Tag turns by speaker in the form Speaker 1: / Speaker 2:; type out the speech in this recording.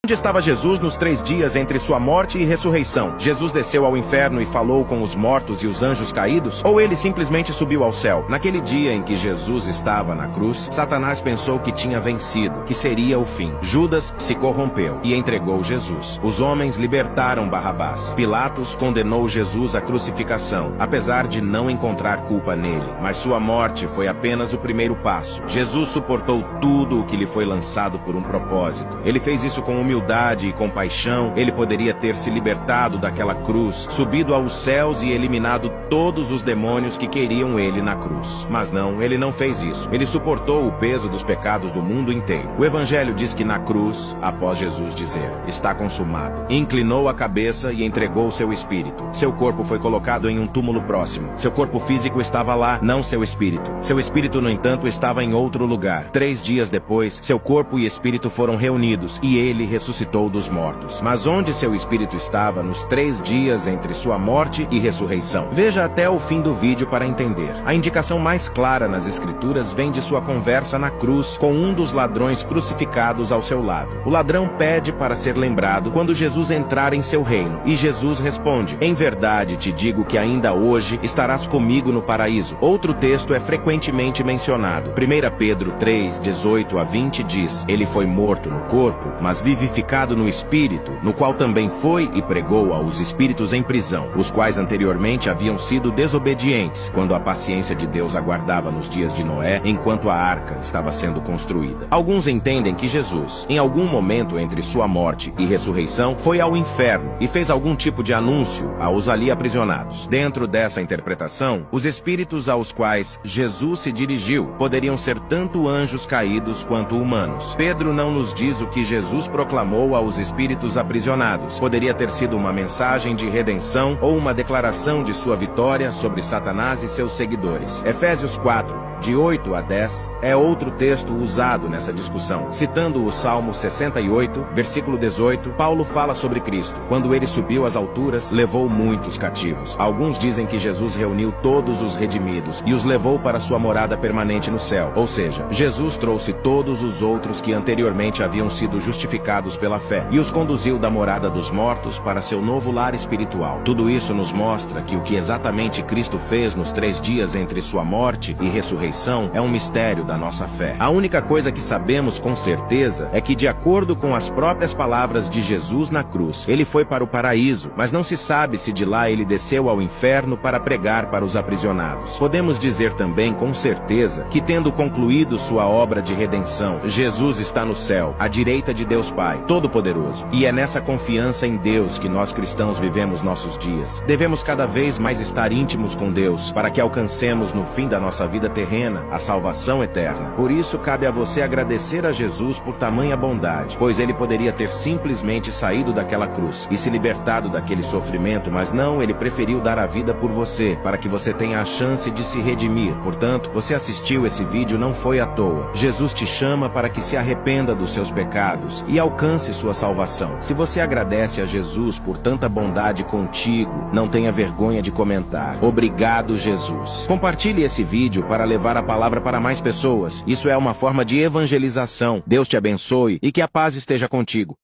Speaker 1: Onde estava Jesus nos 3 dias entre sua morte e ressurreição? Jesus desceu ao inferno e falou com os mortos e os anjos caídos? Ou ele simplesmente subiu ao céu? Naquele dia em que Jesus estava na cruz, Satanás pensou que tinha vencido, que seria o fim. Judas se corrompeu e entregou Jesus. Os homens libertaram Barrabás. Pilatos condenou Jesus à crucificação, apesar de não encontrar culpa nele. Mas sua morte foi apenas o primeiro passo. Jesus suportou tudo o que lhe foi lançado por um propósito. Ele fez isso com humildade e compaixão. Ele poderia ter se libertado daquela cruz, subido aos céus e eliminado todos os demônios que queriam ele na cruz. Mas não, ele não fez isso. Ele suportou o peso dos pecados do mundo inteiro. O Evangelho diz que na cruz, após Jesus dizer, "Está consumado", inclinou a cabeça e entregou seu espírito. Seu corpo foi colocado em um túmulo próximo. Seu corpo físico estava lá, não seu espírito. Seu espírito, no entanto, estava em outro lugar. 3 dias depois, seu corpo e espírito foram reunidos e ele ressuscitou dos mortos. Mas onde seu espírito estava nos 3 dias entre sua morte e ressurreição? Veja até o fim do vídeo para entender. A indicação mais clara nas Escrituras vem de sua conversa na cruz com um dos ladrões crucificados ao seu lado. O ladrão pede para ser lembrado quando Jesus entrar em seu reino. E Jesus responde: "Em verdade te digo que ainda hoje estarás comigo no paraíso." Outro texto é frequentemente mencionado. 1 Pedro 3, 18 a 20 diz: "Ele foi morto no corpo, mas vivificado no espírito, no qual também foi e pregou aos espíritos em prisão, os quais anteriormente haviam sido desobedientes, quando a paciência de Deus aguardava nos dias de Noé, enquanto a arca estava sendo construída." Alguns entendem que Jesus, em algum momento entre sua morte e ressurreição, foi ao inferno e fez algum tipo de anúncio aos ali aprisionados. Dentro dessa interpretação, os espíritos aos quais Jesus se dirigiu poderiam ser tanto anjos caídos quanto humanos. Pedro não nos diz o que Jesus proclamou aos espíritos aprisionados. Poderia ter sido uma mensagem de redenção ou uma declaração de sua vitória sobre Satanás e seus seguidores. Efésios 4, de 8 a 10, é outro texto usado nessa discussão. Citando o Salmo 68, versículo 18, Paulo fala sobre Cristo. Quando ele subiu às alturas, levou muitos cativos. Alguns dizem que Jesus reuniu todos os redimidos e os levou para sua morada permanente no céu. Ou seja, Jesus trouxe todos os outros que anteriormente haviam sido justificados pela fé e os conduziu da morada dos mortos para seu novo lar espiritual. Tudo isso nos mostra que o que exatamente Cristo fez nos 3 dias entre sua morte e ressurreição é um mistério da nossa fé. A única coisa que sabemos com certeza é que, de acordo com as próprias palavras de Jesus na cruz, ele foi para o paraíso, mas não se sabe se de lá ele desceu ao inferno para pregar para os aprisionados. Podemos dizer também com certeza que, tendo concluído sua obra de redenção, Jesus está no céu, à direita de Deus Pai Todo-Poderoso. E é nessa confiança em Deus que nós cristãos vivemos nossos dias. Devemos cada vez mais estar íntimos com Deus, para que alcancemos no fim da nossa vida terrena a salvação eterna. Por isso cabe a você agradecer a Jesus por tamanha bondade, pois ele poderia ter simplesmente saído daquela cruz e se libertado daquele sofrimento, mas não, ele preferiu dar a vida por você, para que você tenha a chance de se redimir. Portanto, você assistiu esse vídeo não foi à toa. Jesus te chama para que se arrependa dos seus pecados e alcance sua salvação. Se você agradece a Jesus por tanta bondade contigo, não tenha vergonha de comentar: "Obrigado, Jesus." Compartilhe esse vídeo para levar a palavra para mais pessoas. Isso é uma forma de evangelização. Deus te abençoe e que a paz esteja contigo.